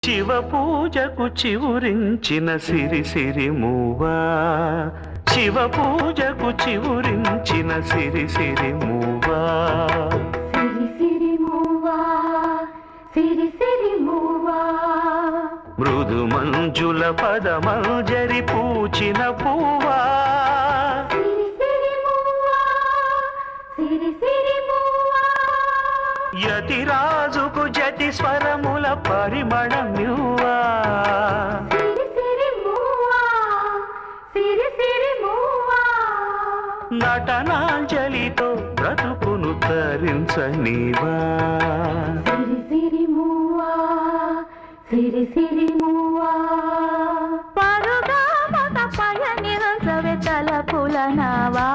శివ పూజకు చివురించిన సిరి సిరి మూవా శివ పూజకు చివురించిన సిరి సిరి మూవా సిరి సిరి మూవా సిరి సిరి మూవా మృదు మంజుల పదమంజరి పూచిన పూవా సిరి సిరి మూవా సిరి సిరి మూవా యతిరాజుకు జతి స్వరముల పరిమళమ్యువా సిరి సిరి మూవా సిరి సిరి మూవా నటనాంజలితో బ్రతుకును తరించనివా సిరి సిరి మూవా సిరి సిరి మూవా పరుగా మత పయనించవే తలపుల నావా